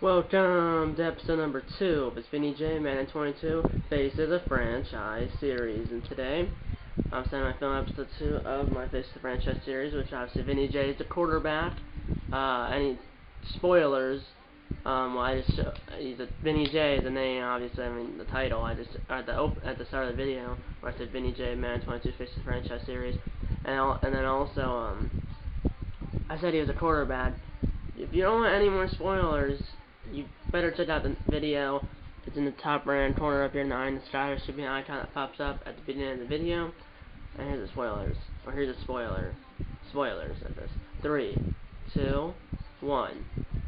Welcome to episode number 2 of it's Vinny J, Madden 22, Face of the Franchise series. And today, I'm starting my film episode 2 of my Face of the Franchise series, which obviously Vinny J is the quarterback. Any spoilers, Vinny J is the name, obviously, I mean, the title, at the start of the video, where I said Vinny J, Madden 22, Face of the Franchise series. And then also, I said he was a quarterback. If you don't want any more spoilers, you better check out the video. It's in the top right corner up here in the eye in the sky. There should be an icon that pops up at the beginning of the video. And here's the spoilers. Or here's a spoiler. Spoilers of this. 3, 2, 1.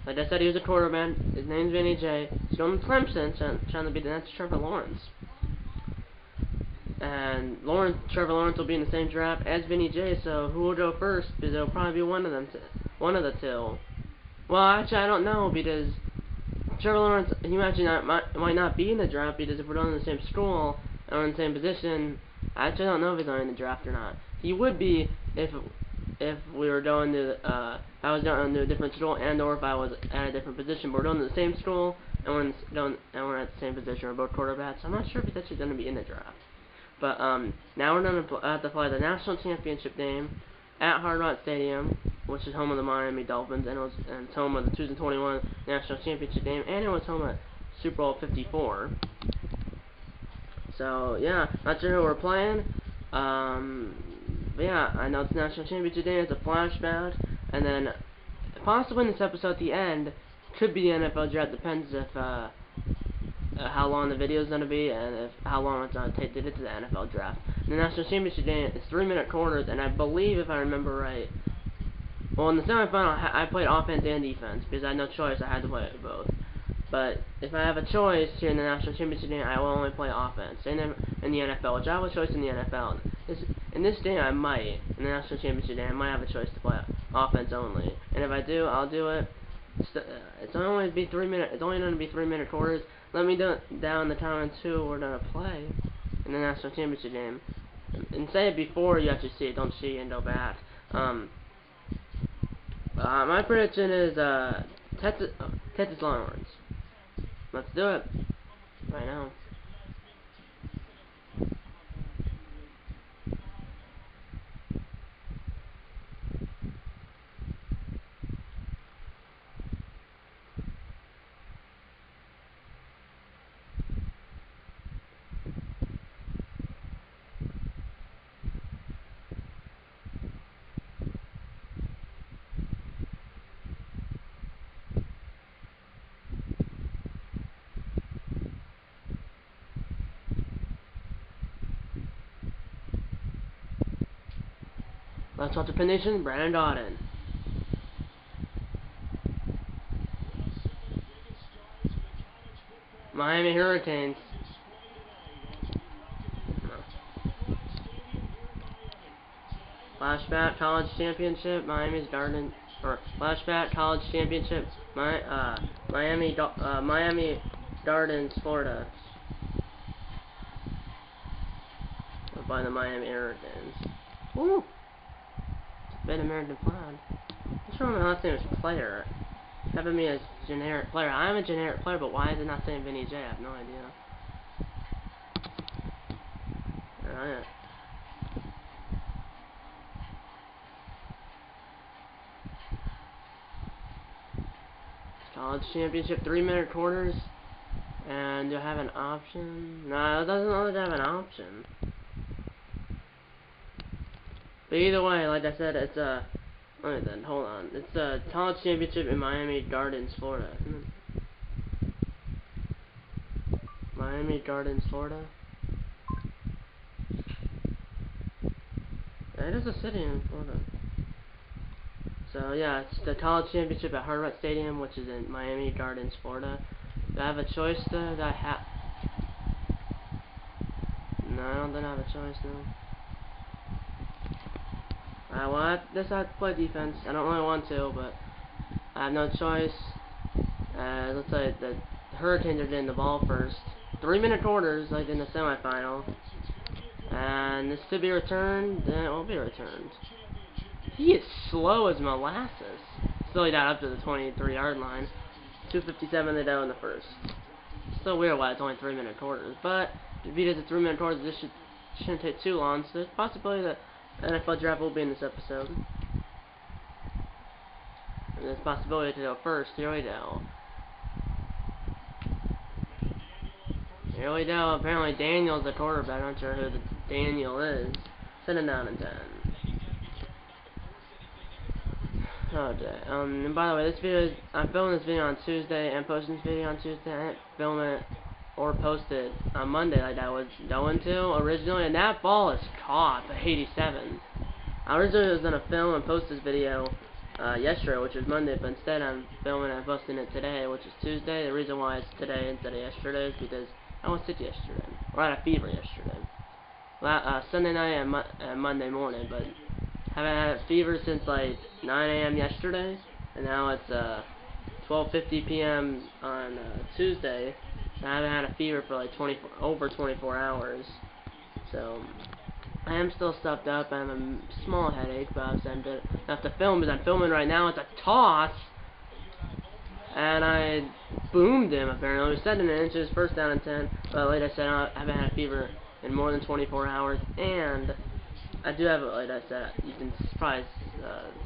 Like I said, he was a quarterback. His name's Vinny J. He's going to Clemson, trying to be the next Trevor Lawrence. And Trevor Lawrence will be in the same draft as Vinny J. So who will go first? Because it'll probably be one of the two. Well, actually, I don't know, because Trevor Lawrence, he might not be in the draft, because if we're going in the same school and we're in the same position, I actually don't know if he's going in the draft or not. He would be if we were going to, if I was going to a different school, and or if I was at a different position. But we're going to the same school, and we're at the same position. We're both quarterbacks. I'm not sure if he's actually going to be in the draft. But now we're going to have to play the national championship game at Hard Rock Stadium, which is home of the Miami Dolphins, and it's home of the 2021 National Championship game, and it was home of Super Bowl 54. So, yeah, not sure who we're playing. But yeah, I know it's the National Championship game, it's a flashback, and then possibly in this episode at the end, could be the NFL draft, depends if, how long the video is going to be, and how long it's going to take to get to the NFL draft. The National Championship game is 3-minute quarters, and I believe, if I remember right, well, in the semifinal, I played offense and defense, because I had no choice, I had to play both. But if I have a choice here in the National Championship game, I will only play offense. And then in the NFL, which I have a choice in the NFL. In this game, I might, in the National Championship game, I might have a choice to play offense only. And if I do, I'll do it. It's only going to be 3-minute quarters. Let me down the comments who we're going to play in the National Championship game. And say it before you actually see it. Don't see it and go back. My prediction is Texas Longhorns. Let's do it right now. Let's watch the pin nation, Brandon Dawden. Miami Hurricanes. No. Flashback College Championship, Miami's Garden, or Flashback College Championship, Miami Gardens, Florida. By the Miami Hurricanes. Woo! Been American flag. I'm sure my last name is Player. Having me as generic player. I am a generic player, but why is it not saying Vinny J? I have no idea. Alright. College Championship 3-minute quarters. And you'll have an option. No, it doesn't always have an option. But either way, like I said, it's alright then, hold on. It's a college championship in Miami Gardens, Florida, isn't it? Miami Gardens, Florida. It is a city in Florida. So yeah, it's the college championship at Hard Rock Stadium, which is in Miami Gardens, Florida. Do I have a choice though? No, I don't think I have a choice now. Well, I have to play defense. I don't really want to, but I have no choice. Looks like the Hurricanes are getting the ball first. 3-minute quarters, like in the semifinal. And this could be returned. Then it won't be returned. He is slow as molasses. Still got up to the 23-yard line. 2:57 to go in the first. Still weird why it's only 3-minute quarters, but because it's 3-minute quarters, this shouldn't take too long. So there's a possibility that NFL draft will be in this episode. And there's a possibility to go first. Here we go. Here we go. Apparently Daniel's the quarterback. I'm not sure who the Daniel is. 7 down and 10. Okay. And by the way, this video I'm filming this video on Tuesday and posting this video on Tuesday. I didn't film it or post it on Monday like I was going to originally, and that ball is caught for 87. I originally was gonna film and post this video yesterday, which was Monday, but instead I'm filming and posting it today, which is Tuesday. The reason why it's today instead of yesterday is because I was sick yesterday, or I had a fever yesterday. Sunday night and Monday morning, but haven't had a fever since like 9 a.m. yesterday, and now it's 12:50 p.m. on Tuesday. I haven't had a fever for like over 24 hours, so I am still stuffed up. I have a small headache, but I'm good enough to film because I'm filming right now. It's a toss, and I boomed him apparently. It was 7 inches, first down and 10. But like I said, I haven't had a fever in more than 24 hours, and I do have, like I said, you can probably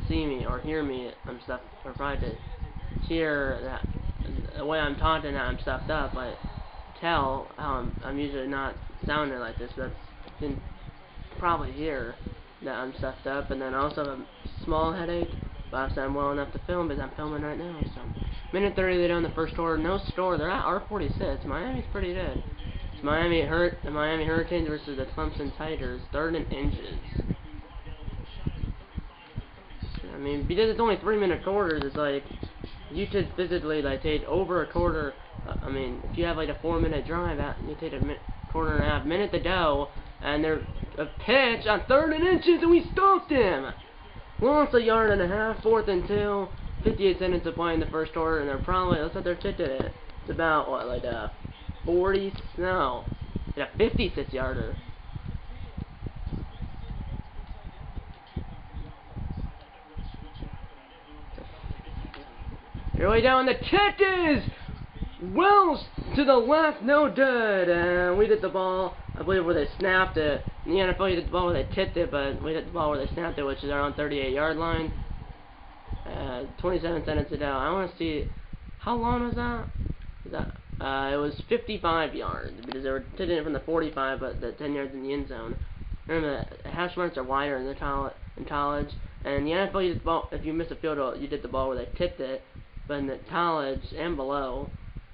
see me or hear me and stuff, or probably hear that the way I'm talking that I'm stuffed up. I tell I'm usually not sounding like this, but you can probably hear that I'm stuffed up. And then I also have a small headache, but I'm well enough to film because I'm filming right now. So minute 30 they do in the first quarter, no score. They're at R46. Miami's pretty good. It's Miami Hurricanes versus the Clemson Tigers, 3rd and inches. I mean, because it's only 3-minute quarters, it's like you could physically like take over a quarter. I mean, if you have like a 4-minute drive, you take a quarter and a half, minute to go, and they're a pitch on 3rd and inches, and we stopped him. Lost 1.5 yards, 4th and 2, 58 seconds to play in the first quarter, and they're probably, let's say they're tipped it. It's about what, like a 56 yarder. Here we go, and the kick is well to the left, no good. And we did the ball, I believe, where they snapped it. In the NFL, you did the ball where they tipped it, but we did the ball where they snapped it, which is around 38-yard line. 27 seconds to go. I want to see how long was that. It was 55 yards because they were hitting it from the 45, but the 10 yards in the end zone. Remember, the hash marks are wider in college, and in the NFL, you did the ball, if you miss a field goal, you did the ball where they tipped it. But in the college and below,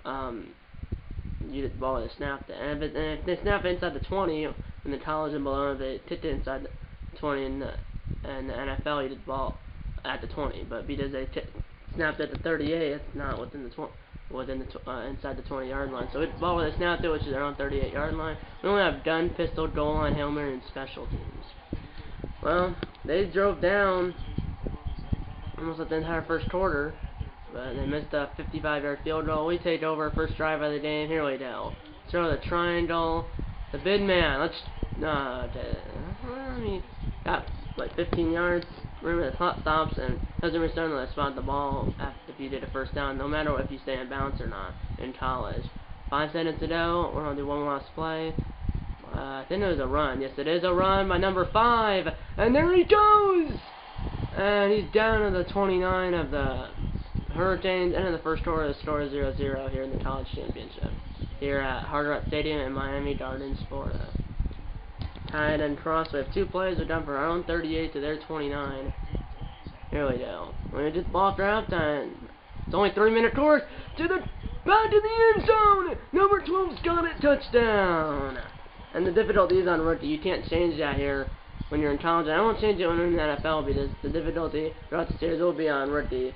you did the ball where they snapped it. And if they snap it inside the 20, in the college and below, if they tipped it inside the 20 in the NFL, you did the ball at the 20. But because they snapped it at the 38, it's not within the 20. Inside the 20-yard line. So it's the ball where they snapped it, which is around 38-yard line. We only have gun, pistol, goal line, Hail Mary, and special teams. Well, they drove down almost at the entire first quarter, but they missed a 55-yard field goal. We take over, first drive of the game. Here we go. Throw the triangle. The big man. Let's. I mean, got like 15 yards. Remember, the clock stops and doesn't return until they spot the ball if you did a first down, no matter if you stay in bounds or not in college. 5 seconds to go. We're going to do one last play. I think it was a run. Yes, it is a run by number 5. And there he goes! And he's down to the 29 of the Hurricanes. End of the first quarter. The score is 0-0 here in the college championship. Here at Hard Rock Stadium in Miami Gardens, Florida. Tied and cross. We have 2 plays. We're done for our own 38 to their 29. Here we go. We just ball for halftime. It's only 3-minute course. To the back of the end zone. Number 12's got it. Touchdown. And the difficulty is on rookie. You can't change that here when you're in college. I won't change it when you're in the NFL because the difficulty throughout the series will be on rookie.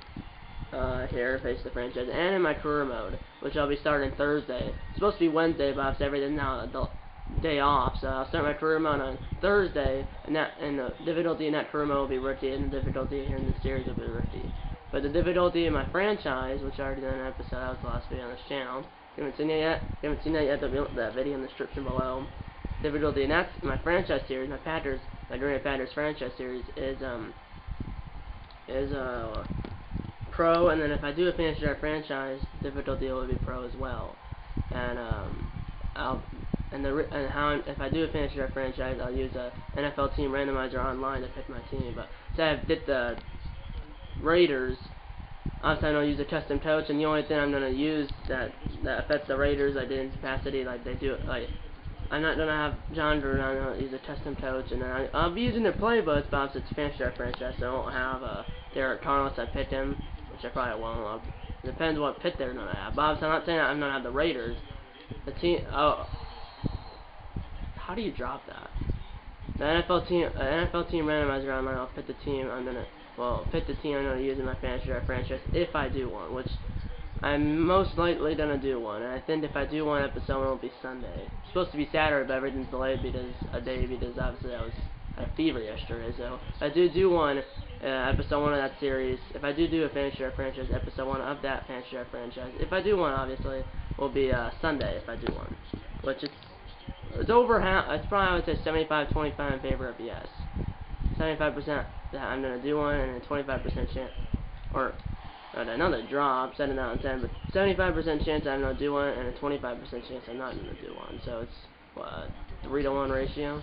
Here, face the franchise, and in my career mode, which I'll be starting Thursday. It's supposed to be Wednesday, but I've everything now day off, so I'll start my career mode on Thursday, and the difficulty in that career mode will be rookie, and the difficulty here in the series will be rookie. But the difficulty in my franchise, which I already done an episode, that was the last video on this channel. If you haven't seen it yet, that video in the description below. Difficulty in my franchise series, my Green Bay Packers franchise series is pro, and then if I do a fantasy draft franchise, difficulty will be pro as well. And if I do a fantasy draft franchise, I'll use a NFL team randomizer online to pick my team. But say I did the Raiders, obviously I don't use a custom coach, and the only thing I'm gonna use that affects the Raiders, I did in capacity, like they do, like I'm not gonna have John Gruden, I'm gonna use a custom coach, and then I'll be using their playbooks, but obviously it's a fantasy draft franchise, so I won't have Derek Carr unless I pick him, which I probably won't. It depends what pick they're gonna have. But obviously I'm not saying I'm gonna have the Raiders. The team, how do you drop that? The NFL team randomizer online. I'll pick the team I'm gonna use in my fantasy draft franchise if I do one, which I'm most likely gonna do one. And I think if I do one, episode 1 will be Sunday. It's supposed to be Saturday, but everything's delayed because obviously I had a fever yesterday. So if I do one, episode 1 of that series. If I do a fantasy draft franchise, episode 1 of that fantasy draft franchise. If I do one, obviously, will be Sunday if I do one, which it's over half. It's probably, I would say, 75-25 in favor of yes. 75% that I'm gonna do one, and a 25% chance, or another drop, 7 out of 10, but 75% chance I'm gonna do one, and a 25% chance I'm not gonna do one. So it's what, 3-to-1 ratio.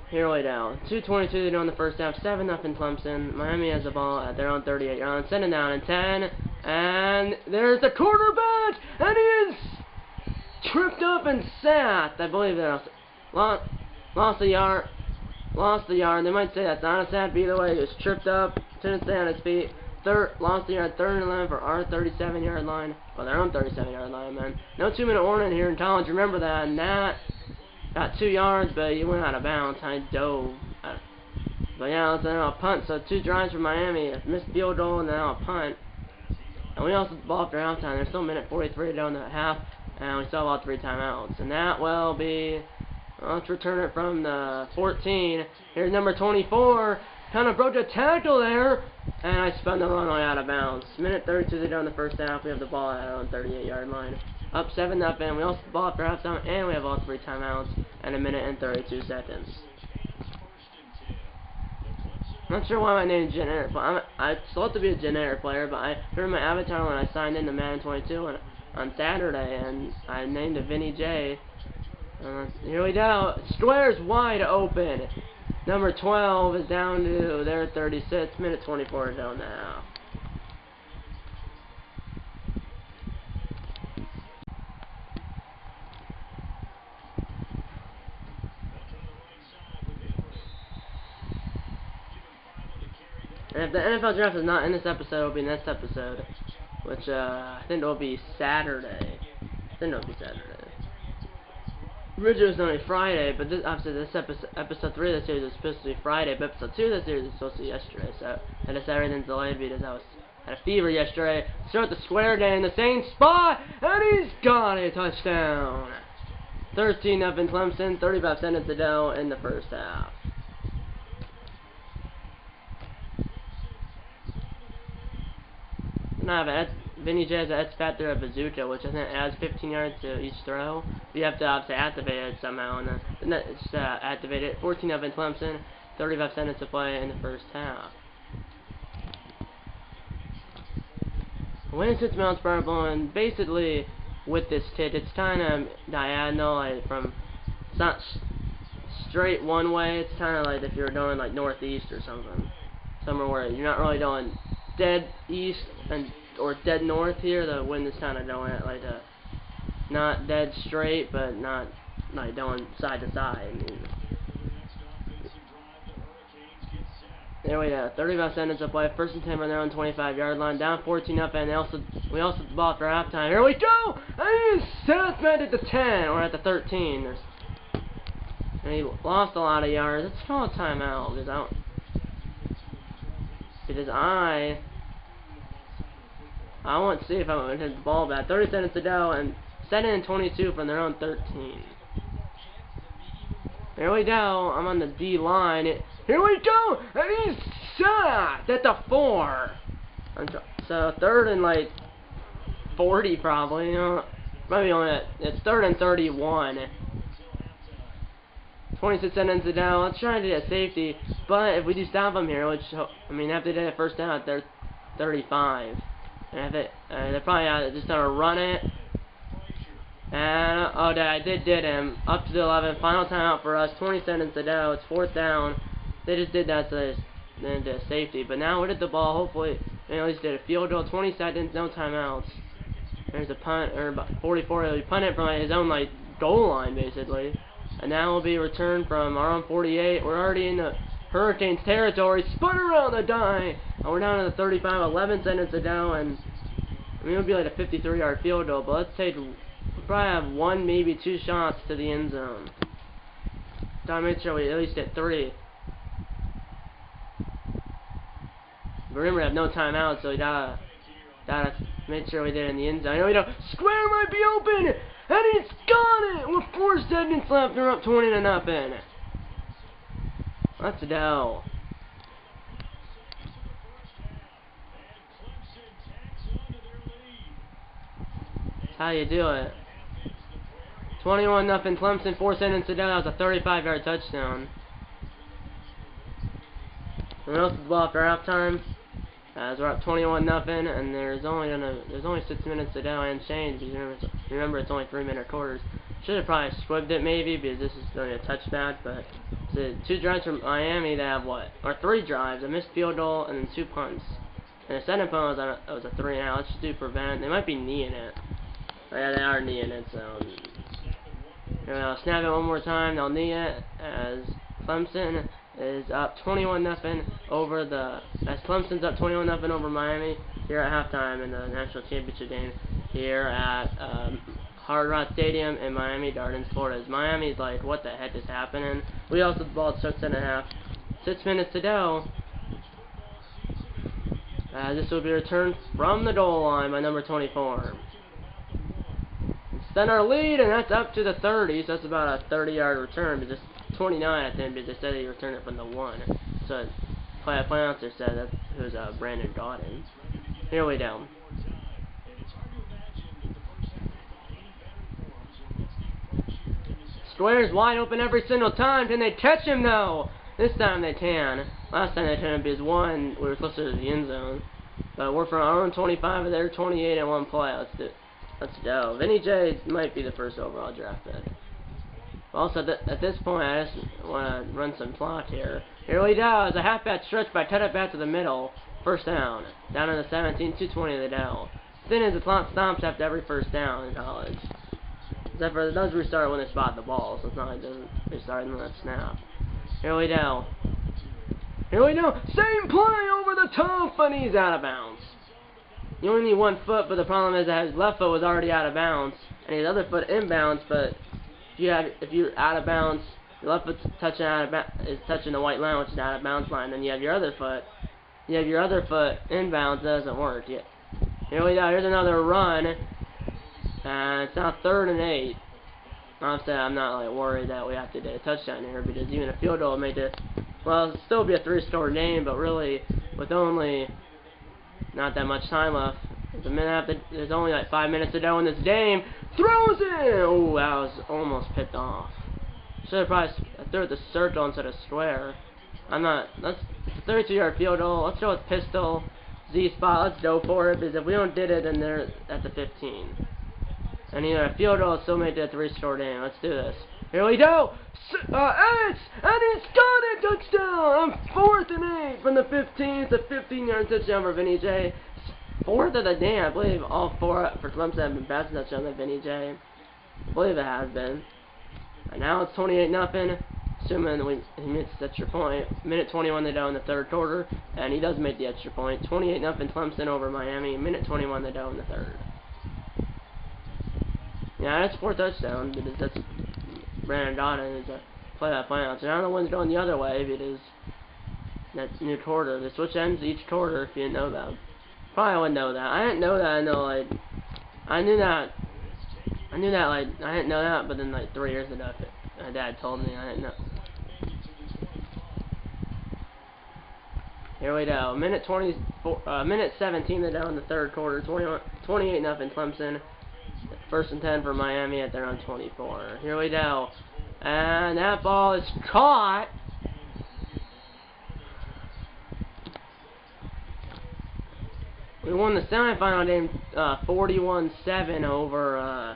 Here we go. 2:22 to go in the first half. 7-0 Clemson. Miami has the ball at their own 38-yard line. Sending down in 10, and there's the quarterback, and he is tripped up and sacked. I believe that lost a yard. They might say that's not a sack, but either way, he was tripped up, couldn't stay on his feet. Lost the yard, 3rd and 11 for our 37-yard line. Well, their own 37-yard line, man. No 2-minute warning here in college. Remember that. And that got 2 yards, but he went out of bounds. I dove. But yeah, let's now a punt. So 2 drives for Miami. A missed field goal and now a punt. And we also ball after halftime. There's still a minute 43 to go in the half, and we still have all 3 timeouts. And that will be. Let's return it from the 14. Here's number 24. Kind of broke a tackle there, and I spun the runway out of bounds. Minute 32 to go in the first half. We have the ball at our own 38-yard line. Up 7-0. We also have the ball after halftime, and we have all 3 timeouts and a minute and 32 seconds. Not sure why my name is generic, but I still to be a generic player, but I heard my avatar when I signed into Madden 22 on Saturday, and I named it Vinny J. Here we go. Square's wide open. Number 12 is down to their 36. Minute 24 down now. And if the NFL draft is not in this episode, it will be next episode, which I think it will be Saturday. Originally it was only Friday, but obviously this episode 3 of the series is supposed to be Friday, but episode 2 of the series is supposed to be yesterday, so I just everything's delayed because I had a fever yesterday. Start the square day in the same spot, and he's got a touchdown! 13-0 Clemson, 35 seconds to go in the first half. And I have Vinny J has an X Factor of Bazooka, which I think adds 15 yards to each throw. You have to obviously activate it somehow, and then it's activate it. 14-0 Clemson, 35 seconds to play in the first half. Wind 6 miles per hour blowing. Basically, with this tip, it's kind of diagonal, like it's not straight one way. It's kind of like if you're going like northeast or something, somewhere where you're not really going dead east or dead north here. The wind is kind of going at like not dead straight, but not like going side to side. I mean, there we go. 35 seconds to play. First and 10 on their own 25-yard line. Down 14-0, and we also ball for halftime. Here we go. And he's set back at the 10 or at the 13. And he lost a lot of yards. Let's call a timeout because I want to see if I'm going to hit the ball back. 30 seconds to go, and 2nd and 22 from their own 13. Here we go. I'm on the D line. Here we go, and he's sacked at the 4. So 3rd and like 40 probably. You know, maybe only it's 3rd and 31. 26 seconds to go. Let's try to get a safety, but if we do stop them here, which I mean, after they get a first down at their 35. And they're probably just gonna run it. And oh, I did him up to the 11. Final timeout for us. 20 seconds to go. It's 4th down. They just did that so they did a safety. But now we did the ball. Hopefully, they at least did a field goal. 20 seconds, no timeouts. There's a punt, or about 44. He punted from his own like goal line basically. And now will be returned from our own 48. We're already in the Hurricanes territory. Spun around the die. And we're down to the 35. 11 seconds to go. And I mean, it would be like a 53-yard field goal. But let's take. We'll probably have 1, maybe 2 shots to the end zone. Gotta make sure we at least get 3. But remember, we have no timeout, so we gotta make sure we did it in the end zone. Square might be open, and he's got it with 4 seconds left. They're up 20-0. Let's go. That's how you do it. 21-0 Clemson, 4 seconds to go. That was a 35-yard touchdown. And we also the ball after halftime. As we're up 21-0, and there's only 6 minutes to go and change. Because remember, it's only 3-minute quarters. Should have probably swibbed it maybe because this is going to be a touchback. But so 2 drives from Miami. They have what? Or 3 drives: a missed field goal and then 2 punts. And the second punt was a 3-and-out. Let's just do prevent. They might be kneeing it. Oh, yeah, they are kneeing it. So. They'll snap it one more time. They'll knee it as Clemson is up 21-0 over as Clemson's up 21-0 over Miami here at halftime in the national championship game here at Hard Rock Stadium in Miami Gardens, Florida. As Miami's like, what the heck is happening? We also the ball at 6.5. 6 minutes to go. This will be returned from the goal line by number 24. Then our lead, and that's up to the 30, so that's about a 30-yard return, but just 29, I think, because they said he returned it from the 1. So, play announcer said that it was Brandon Godden. Here we go. Square's wide open every single time. Can they catch him, though? This time they can. Last time they couldn't because we were closer to the end zone. But we're from our own 25 and their 28 in one play. Let's go. Vinny J might be the first overall draft pick. Also, at this point, I just want to run some clock here. Here we go. It's a halfback stretch, but I cut it back to the middle. First down. Down in the 17, 2:20 to go. Thing is, the clock stops after every first down in college. Except for it does restart when they spot the ball, so it's not like it doesn't restart in that snap. Here we go. Here we go. Same play over the top, and he's out of bounds. You only need 1 foot, but the problem is that his left foot was already out of bounds, and his other foot inbounds. But if you're out of bounds, your left foot's touching touching the white line, which is out of bounds line. Then you have your other foot. Inbounds. Doesn't work yet. Here we go. Here's another run, and it's now 3rd and 8. Honestly, I'm not like worried that we have to get a touchdown here because even a field goal will make it. Well, it'll still be a 3-score game, but really with only not that much time left. There's only like 5 minutes to go in this game. Throws it! Oh, that was almost picked off. Should have probably threw it the circle instead of square. It's a 32-yard field goal. Let's go with pistol, Z spot. Let's go for it because if we don't get it, then they're at the 15. And either a field goal will still make it a 3-score game. Let's do this. Here we go. And he's got it! Touchdown! On 4th and 8 from the 15. It's a 15-yard touchdown for Vinny J. 4th of the day. I believe all 4 for Clemson have been passing touchdowns to Vinny J. I believe it has been. And now it's 28-0. Assuming he makes the extra point. Minute 21 to go in the 3rd quarter. And he does make the extra point. 28-0 Clemson over Miami. Minute 21 to go in the 3rd. Yeah, that's 4 touchdowns. Because that's Brandon Godden is a play-by-play announcer. I don't know when's going the other way because that new quarter. They switch ends each quarter if you didn't know that. Probably wouldn't know that. I didn't know that. I knew that I didn't know that, but then like 3 years ago my dad told me. I didn't know. Here we go. Minute 17 to go in the 3rd quarter. 28-0 Clemson. 1st and 10 for Miami at their own 24. Here we go. And that ball is caught. We won the semifinal game 41-7 over,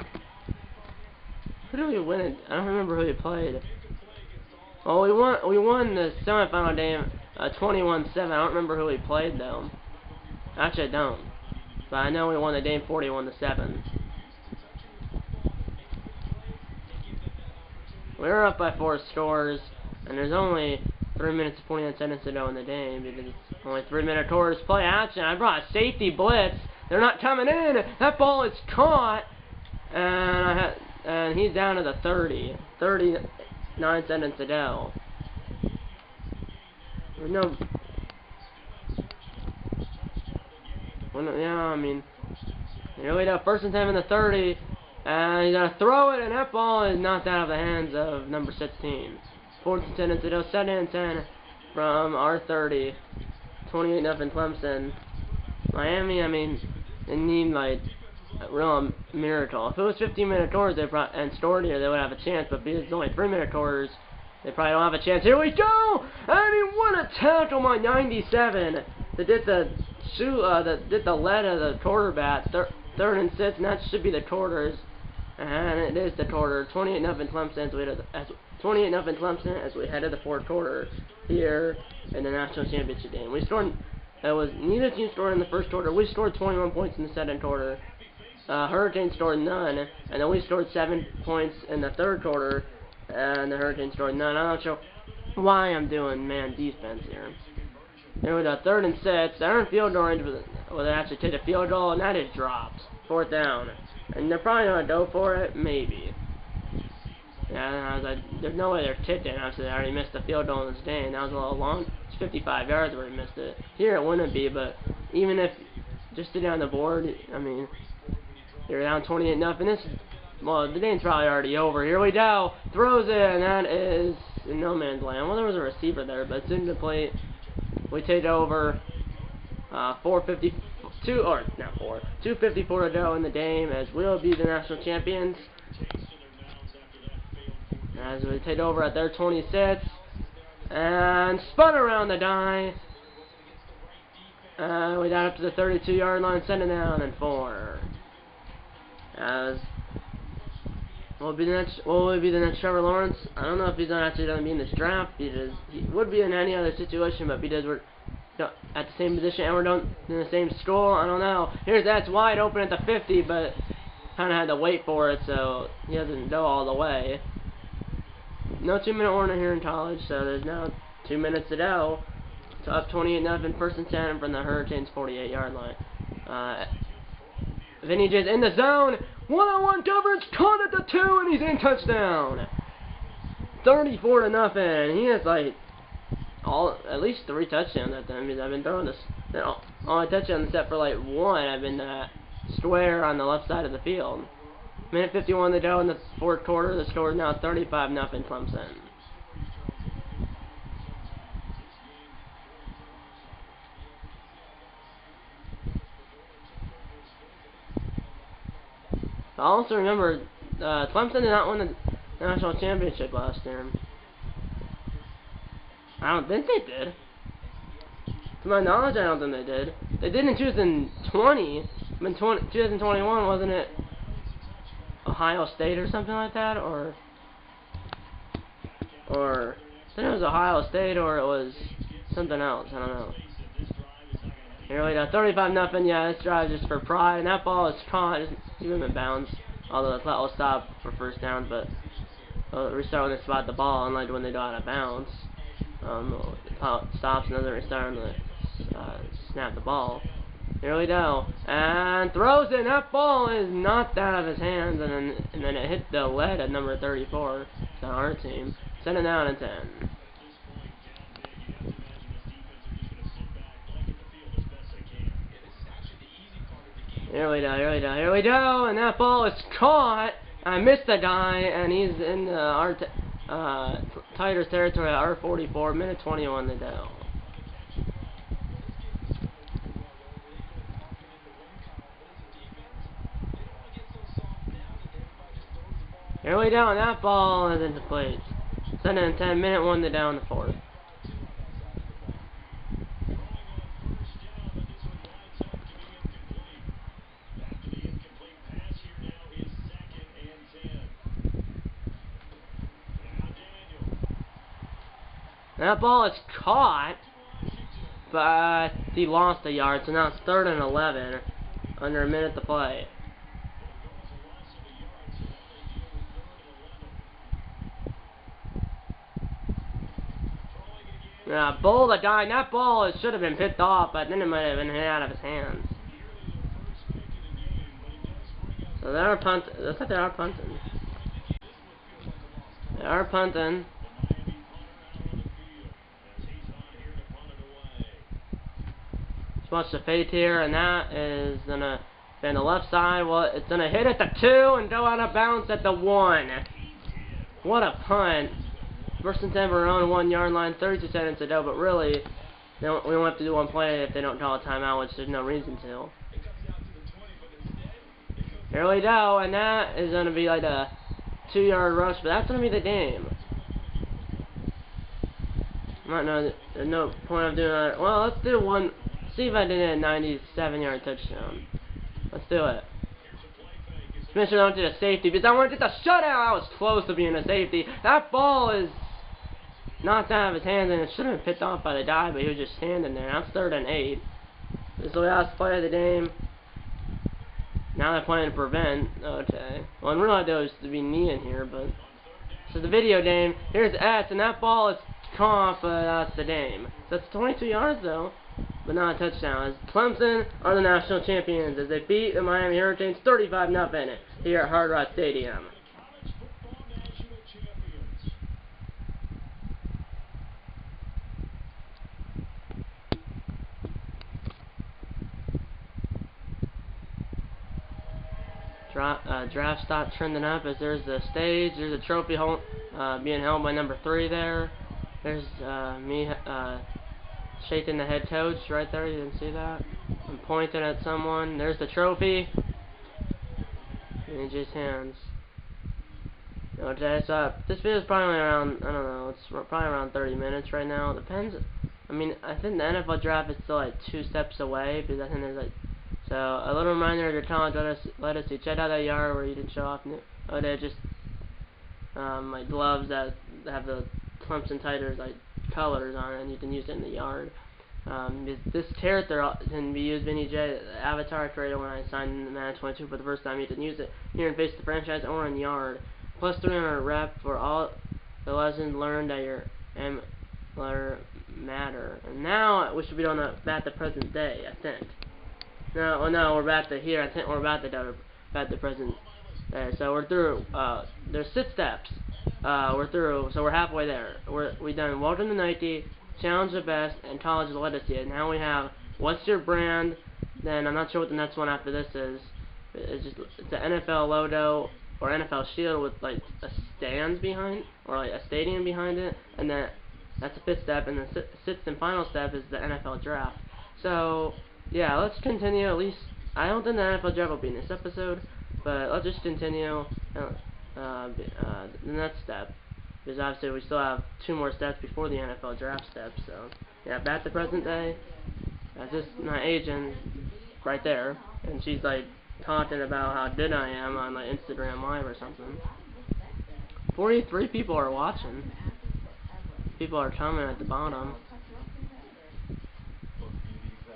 who did we win it? I don't remember who we played. Well, we won the semifinal game 21-7. I don't remember who we played, though. Actually, I don't. But I know we won the game 41-7. We were up by 4 scores, and there's only 3 minutes and 49 seconds to go in the game because it's only 3-minute quarters. Play action. I brought a safety blitz. They're not coming in. That ball is caught, and he's down to the 30. 39 seconds to go. There's no. Well, yeah, I mean, here we go. First and 10 in the 30. And he's going to throw it, and that ball is knocked out of the hands of number 16. 4th and 10 into those, 2nd and 10 from our 30. 28-0 Clemson. Miami, I mean, they need, like, a real miracle. If it was 15-minute quarters and scored here, they would have a chance, but because it's only 3-minute quarters, they probably don't have a chance. Here we go! And he won a tackle by 97. That did the lead of the quarterback. 3rd and 6, and that should be the quarters. And it is the quarter. 28-0 Clemson as we head to the 4th quarter here in the national championship game. We scored. Neither team scored in the 1st quarter. We scored 21 points in the 2nd quarter. Hurricanes scored none, and then we scored 7 points in the 3rd quarter, and the Hurricanes scored none. I'm not sure why I'm doing man defense here. There was a 3rd and 6. They're in field goal range, but they actually take a field goal, and that is dropped. 4th down. And they're probably going to go for it, maybe. Yeah, I was like, there's no way they're tipped it. Obviously, they already missed the field goal in this game. That was a little long. It's 55 yards where he missed it. Here it wouldn't be, but even if just to down the board, I mean, you're down 28-0. This, well, the game's probably already over. Here we go. Throws it, and that is in no man's land. Well, there was a receiver there, but it's incomplete. We take over. 2:54 to go in the game as we'll be the national champions. As we take over at their 26 and spun around the die. We got up to the 32-yard line, sending down and 4. As will be the next Trevor Lawrence. I don't know if he's actually going to be in this draft because he would be in any other situation, but because we're at the same position and we're in the same school, I don't know. That's wide open at the 50, but kind of had to wait for it, so he doesn't go all the way. No 2-minute warning here in college, so there's now 2 minutes to go. So up 28-0, 1st and 10 from the Hurricanes' 48-yard line. Vinny J's in the zone. One-on-one coverage, caught at the 2, and he's in, touchdown. 34-0. He has like at least 3 touchdowns at them. I've been throwing this only touchdown set for like 1. I've been square on the left side of the field. Minute 51 to go in the 4th quarter. The score is now 35-0 Clemson. I also remember Clemson did not win the national championship last year. I don't think they did. To my knowledge, I don't think they did. They did in 2020. But in 2021, wasn't it Ohio State or something like that? Or I think it was Ohio State or it was something else. I don't know. Here we go, 35-0. Yeah, this drive is for pride, and that ball is caught. It's even in bounds. Although the clock will stop for 1st down, but restart when they spot the ball, unlike when they go out of bounds. The clock stops and doesn't restart when they snap the ball. Here we go, and throws it. That ball is knocked out of his hands, and then it hit the lead at number 34. It's on our team. 7 down and 10. Here we go, and that ball is caught. I missed the guy, and he's in our Tigers territory at R44, minute 21 to go. Here we go, and that ball is into place. 7 and 10, minute 1 to down the 4th. And that ball is caught, but he lost a yard, so now it's 3rd and 11, under a minute to play. Yeah, Bull the guy, that ball should have been picked off, but then it might have been hit out of his hands. So they are punting. Looks like they are punting. They are punting. Just watch the fade here, and that is gonna be on the left side. Well, it's gonna hit at the 2 and go out of bounds at the 1. What a punt! First and 10 for our own 1 yard line, 32 seconds to go, but really, we don't have to do one play if they don't call a timeout, which there's no reason to. Here we go, and that is going to be like a 2-yard rush, but that's going to be the game. There's no point of doing that. Well, let's do one, see if I did a 97-yard touchdown. Let's do it. Make sure I don't do a safety, because I want to get the shutout. I was close to being a safety. That ball is knocked out of his hands, and it should have been picked off by the guy, but he was just standing there. That's 3rd and 8. This is the last play of the game. Now they're playing to prevent. Okay. Well, in real life, there was to be knee in here, but this is the video game. Here's S, and that ball is off, but that's the game. So it's 22 yards, though, but not a touchdown. As Clemson are the national champions as they beat the Miami Hurricanes 35-0 here at Hard Rock Stadium. Draft stock trending up as there's the stage, there's a trophy being held by number 3 there. There's me shaking the head coach right there, you didn't see that? I'm pointing at someone, there's the trophy. In AJ's hands. Okay, so this video is probably around, I don't know, it's probably around 30 minutes right now. It depends. I mean, I think the NFL draft is still like 2 steps away, because I think there's like, so a little reminder of your college literacy. Check out that yard where you can show off. Oh, they're just like gloves that have the Clemson Tigers like colors on it, and you can use it in the yard. This character can be used Vinny J, the avatar I created when I signed in the Madden 22 for the first time. You can use it here in Face the Franchise or in Yard. Plus 300 rep for all the lessons learned at your matter. And now we should be on back to present day, I think. No, we're back to here. I think we're about to go back to present day. So we're through. There's 6 steps. We're through. So we're halfway there. We've done Welcome to Nike, Challenge the Best, and College Literacy. And now we have What's Your Brand? Then I'm not sure what the next one after this is. It's an NFL logo or NFL shield with like a stand behind, or like a stadium behind it, and then that's the 5th step. And the 6th and final step is the NFL draft. So yeah, let's continue. At least I don't think the NFL draft will be in this episode, but let's just continue the next step, because obviously we still have 2 more steps before the NFL draft step. So yeah, back to present day. That's just my agent right there, and she's like talking about how good I am on my Instagram Live or something. 43 people are watching. People are commenting at the bottom.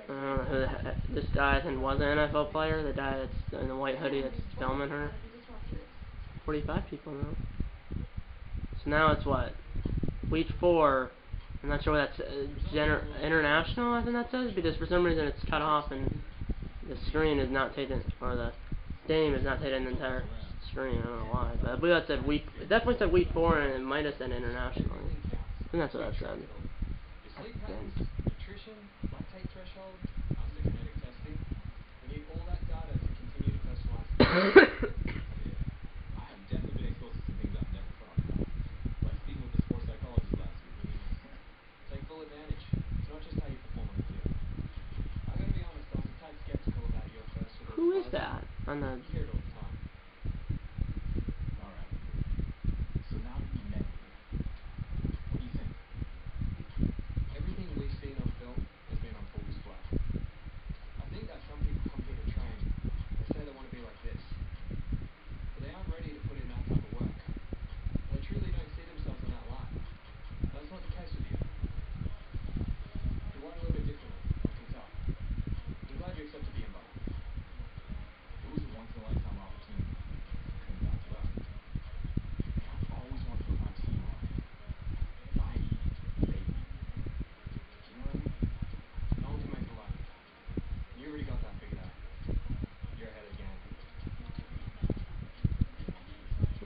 I don't know who this guy I think was an NFL player, the guy that's in the white hoodie that's filming her. 45 people now. So now it's what? Week 4. I'm not sure what that's international, I think that says, because for some reason it's cut off and the screen is not taken, or the game is not taking the entire screen. I don't know why, but I believe that said week. It definitely said week 4, and it might have said international. I think that's what that said. Nutrition, lactate threshold, genetic testing. We need all that data to continue to personalize. I have definitely been exposed to some things I've never thought about. Like speaking with the sports psychologist last week, take full advantage. It's not just how you perform on the field. I gotta be honest, I was a tad skeptical about your first sort of. Who is that? On the. Hear it all the time. Alright. So now that you met me, what do you think? Everything we've seen on film has been on full display. I think that some people come here to train. They say they want to be like this, but they aren't ready to put in that type of work. They truly don't see themselves on that line. That's not the case with you.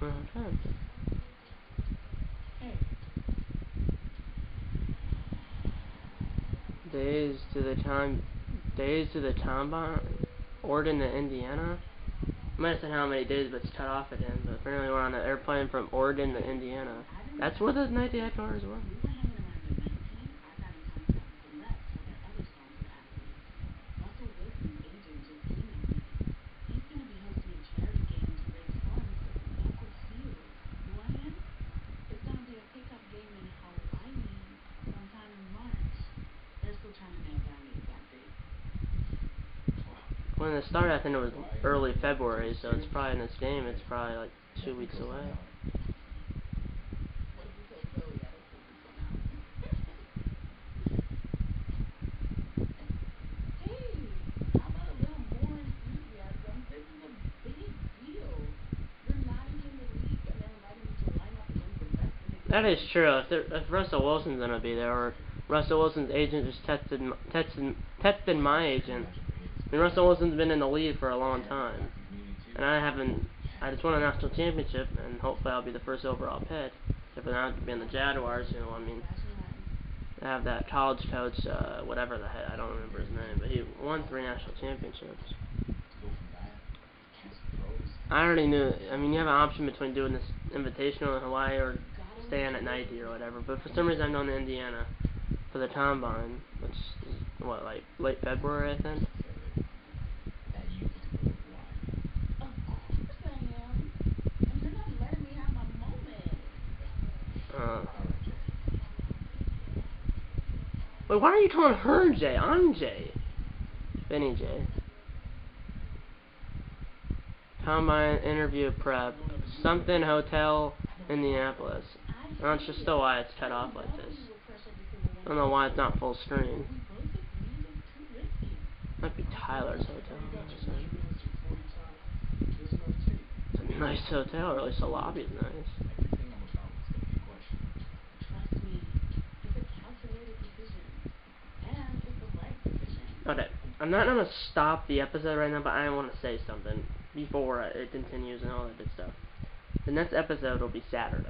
Okay. Hey. Days to the combine, Oregon to Indiana. I might have said how many days, but it's cut off again. But apparently we're on an airplane from Oregon to Indiana. That's where the 98 cars were. When it started, I think it was early February, so it's probably in this game. It's probably like 2 weeks away. That is true. If Russell Wilson's gonna be there, or Russell Wilson's agent just tested my agent. I mean, Russell Wilson's been in the league for a long time, and I haven't. I just won a national championship, and hopefully I'll be the first overall pick. If I have to be in the Jaguars, you know, I mean, I have that college coach, whatever the heck, I don't remember his name, but he won 3 national championships. I already knew. I mean, you have an option between doing this invitational in Hawaii or staying at Nike or whatever. But for some reason, I'm going to Indiana for the combine, which is what, like late February, I think. Wait, why are you calling her Jay? I'm Jay. Benny J. Combine interview prep. Something Hotel, Indianapolis. That's just still why it's cut off like this. I don't know why it's not full screen. Might be Tyler's hotel. It's a nice hotel, or at least the lobby's nice. Okay, I'm not gonna stop the episode right now, but I want to say something before it continues and all that good stuff. The next episode will be Saturday.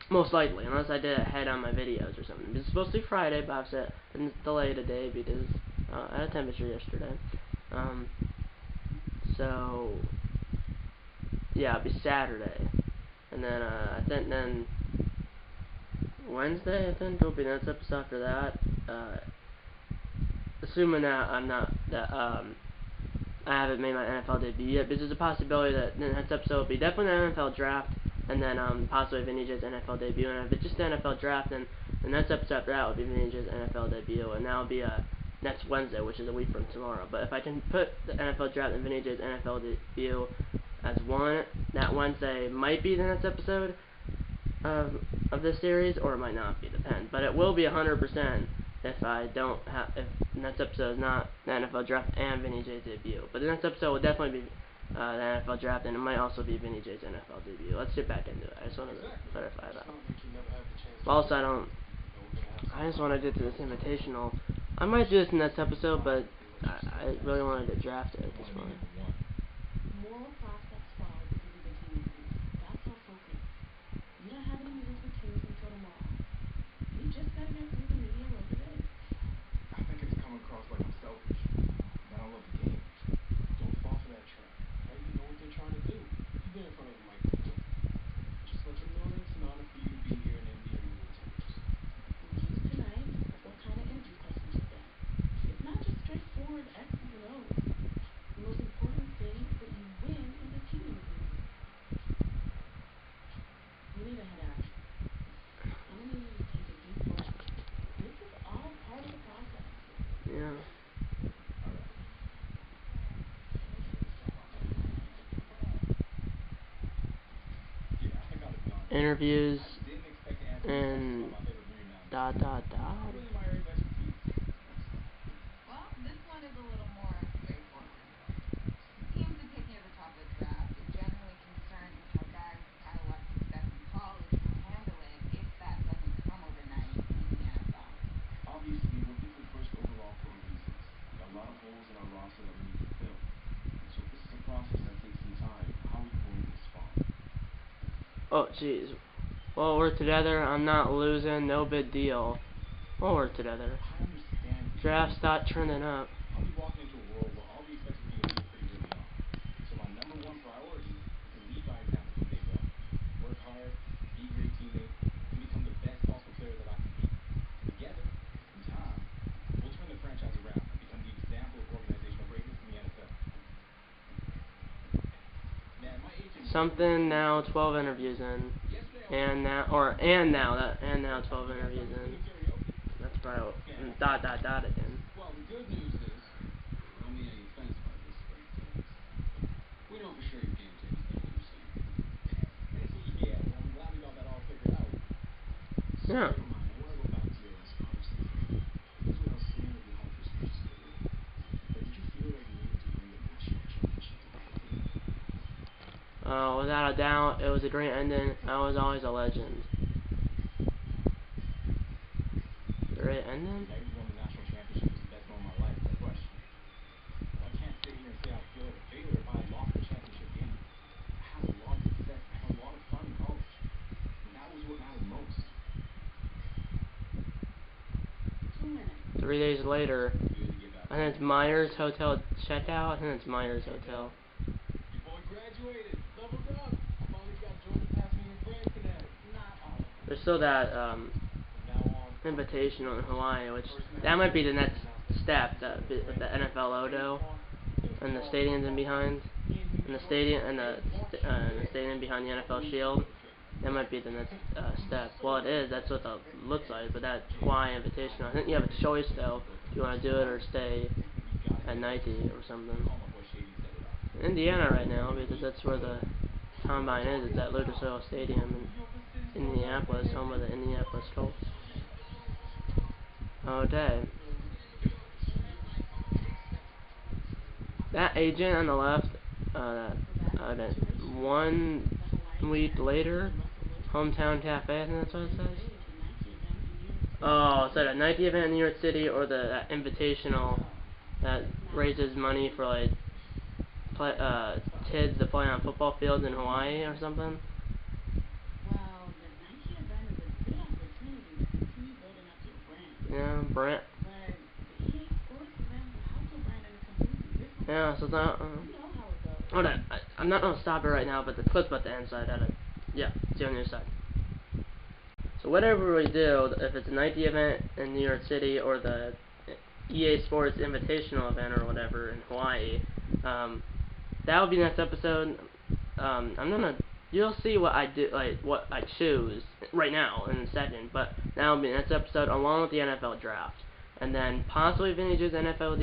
Most likely, unless I did it ahead on my videos or something. It's supposed to be Friday, but I've said it's delayed a day because I had a temperature yesterday. So yeah, it'll be Saturday, and then I think then Wednesday I think will be the next episode after that. Assuming that I haven't made my NFL debut yet, because there's a possibility that the next episode will be definitely the NFL draft, and then possibly Vinny J's NFL debut. And if it's just the NFL draft, then the next episode after that will be Vinny J's NFL debut, and that'll be next Wednesday, which is a week from tomorrow. But if I can put the NFL draft and Vinny J's NFL debut as one, that Wednesday might be the next episode of this series, or it might not be, depends. But it will be 100% if I don't have, if the next episode is not the NFL draft and Vinny J's debut. But the next episode will definitely be the NFL draft, and it might also be Vinny J's NFL debut. Let's get back into it. I just wanted to clarify that. Also, I just want to get to this invitational. I might do this next episode, but I really want to get drafted at this point. Yeah. Interviews and ... Well, this one is a little more straightforward. Seems to take near the top of the draft and generally concerned with how guys who've had a lot of success in college will handle it if that doesn't come overnight in the NFL. Obviously, we're picking first overall for a reason. We got a lot of holes in our roster that we need to fill. So this is a process that takes some time. How are we going to respond? Oh, jeez. Well, we're together. I'm not losing. No big deal. Well, we're together. I understand. Draft start trending up. I'll be walking into a world where all the expected me to lead pretty early on. So my number one priority is to lead by example from day one. Work hard, be a great teammate, and become the best possible player that I can be. Together, in time, we'll turn the franchise around and become the example of organizational greatness in the NFL. Man, my agent Something now 12 interviews in. And now 12 interviews in. That's probably dot again. Well, the good news is, I don't mean any offense by this, but we know for sure your game tape is better than your CD. Yeah, well, I'm glad we got that all figured out. So, Yeah. never mind. I want to go back to your college season. This is what I was saying with your high perspectives earlier. But did you feel like you needed to bring the national championship to Madden? Without a doubt, it was a great ending. I was always a legend. Great ending? The night we won the national championship was the best moment of my life, no question. But I can't sit here and say I feel like a failure if I had lost the championship game. I had a lot of success. I had a lot of fun in college. And that was what mattered most. 2 minutes. 3 days later, Good to get back. I think it's Myers Hotel checkout. I think it's Myers Hotel. Your boy graduated. Leveled up. I finally got Jordan to pass me your friend today. Not all of them. There's still that From now on, invitational in Hawaii, which that might be the next step. That with the NFL logo and the stadiums in behind, and the stadium behind the NFL shield. That might be the next step. Well, it is. That's what it looks like. But that Hawaii invitational, I think you have a choice though. If you want to do it or stay at 90 or something. Indiana right now, because that's where the combine is. It's at Lucas Oil Stadium in Indianapolis, home of the Indianapolis Colts. Okay. That agent on the left, that 1 week later, Hometown Cafe, I think that's what it says. Oh, so that Nike event in New York City, or that invitational that raises money for like kids to play on football fields in Hawaii or something. Well, the Nike event is a good opportunity to continue building up your brand. Yeah, brand. But the EA Sports event will help your brand in a completely different way. Yeah, so that. You know how it goes. Hold on, I'm not gonna stop it right now, but the clip's about to end, so I gotta. Yeah, see you on your side. So whatever we do, if it's a Nike event in New York City or the EA Sports Invitational event or whatever in Hawaii, that will be next episode. You'll see what I do, like what I choose right now in a second, but that'll be next episode along with the NFL draft, and then possibly Vintage's NFL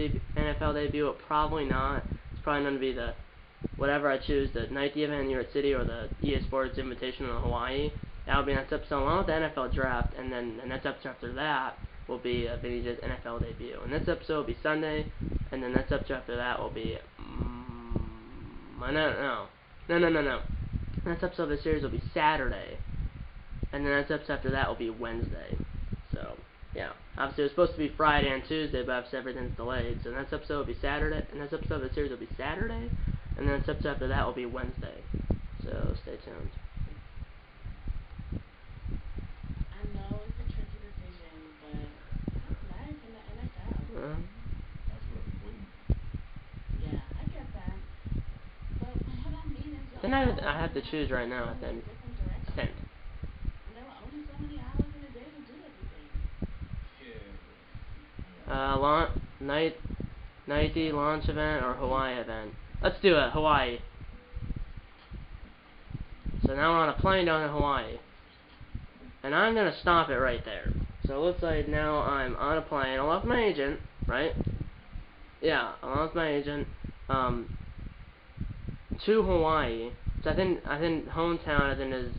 debut, but probably not. It's probably going to be the whatever I choose, the Nike event in New York City or the EA Sports Invitational in Hawaii. That'll be next episode along with the NFL draft, and then the next episode after that will be Vintage's NFL debut. And next episode will be Sunday, and the next episode after that will be no. Next episode of the series will be Saturday, and the next episode after that will be Wednesday. So yeah, obviously it was supposed to be Friday and Tuesday, but obviously everything's delayed. So the next episode will be Saturday, and the next episode of the series will be Saturday, and the next episode after that will be Wednesday. So stay tuned. I know it's a tricky decision, but that's life in the NFL. That's what I've been waiting for. Yeah, I get that. But what I mean is, Then I have to choose right now. I think. And there were only so many hours in a day to do everything. Yeah. Nike launch event or Hawaii event. Let's do it, Hawaii. So now we're on a plane down to Hawaii. And I'm going to stop it right there. So it looks like now I'm on a plane along with my agent, right? Yeah, along with my agent, to Hawaii. So I think hometown is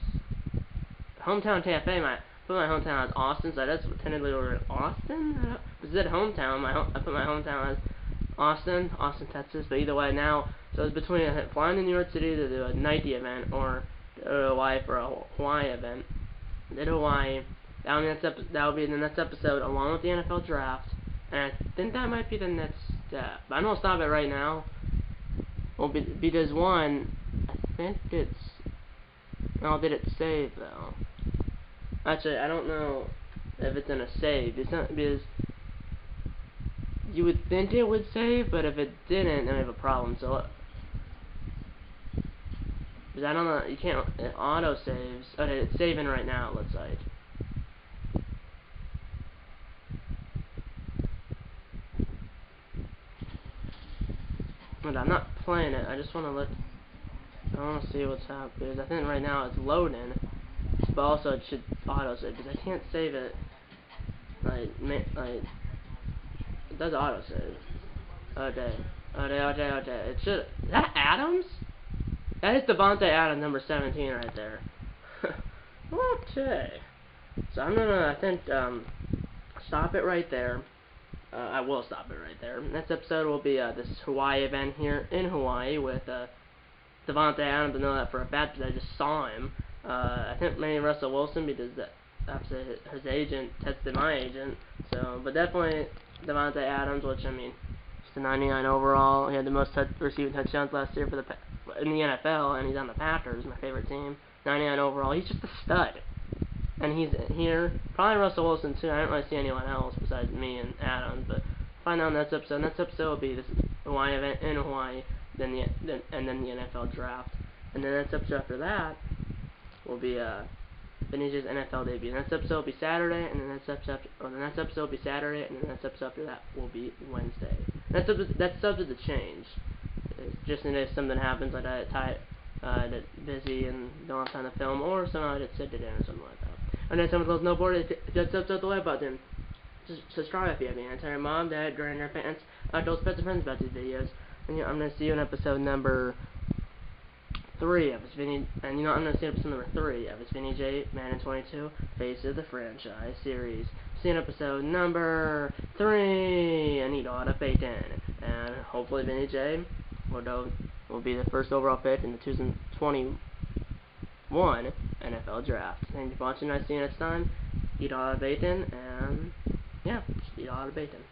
hometown cafe. I put my hometown as Austin, so that's technically over Austin. Is it hometown? I put my hometown as Austin, Texas. But either way, now so it's between flying to New York City to do a Nike event or go to Hawaii for a Hawaii event. Did Hawaii. That'll be the next episode along with the NFL draft, and I think that might be the next step. But I'm gonna stop it right now. Well, because one, I think it's Oh, did it save though? Actually, I don't know if it's gonna save. It's not, because you would think it would save, but if it didn't, then we have a problem. So, because I don't know, you can't, it auto saves. Okay, it's saving right now, it looks like. But I'm not playing it. I just want to I want to see what's happening. Because I think right now it's loading, but also it should auto save. Because I can't save it. Like, it does auto save. Okay. It should. Is that Adams? That is Devontae Adams, number 17, right there. Okay. So I'm gonna, I think, stop it right there. I will stop it right there. Next episode will be this Hawaii event here in Hawaii with Devontae Adams. I know that for a fact because I just saw him. I think maybe Russell Wilson because after his agent texted my agent. So, but definitely Devontae Adams, which I mean, just a 99 overall. He had the most receiving touchdowns last year for in the NFL, and he's on the Packers, my favorite team. 99 overall. He's just a stud. And he's here. Probably Russell Wilson too. I don't really see anyone else besides me and Adams. But find out next episode. Next episode will be this Hawaii event in Hawaii, and then the NFL draft. And then next episode after that will be Vinny's NFL debut. Next episode will be Saturday, and the next episode will be Saturday, and the next episode after that will be Wednesday. That's subject to change. It's just in case something happens, like I get busy and don't have time to film, or somehow I get sick today or something like that. And then some of those no board, if you the like button, subscribe if you haven't. And tell your mom, dad, grandparents, parents, adults, pets, and friends about these videos. And I'm gonna see you in episode number 3 of this Vinny. And I'm gonna see episode number 3 of this Vinny J Madden 22 Face of the Franchise series. See you in episode number 3. I need all the bacon, and hopefully Vinny J will be the first overall pick in the 2021 NFL Draft. Thank you for watching. I'll see you next time. Eat all the bacon, and yeah, just eat all the bacon.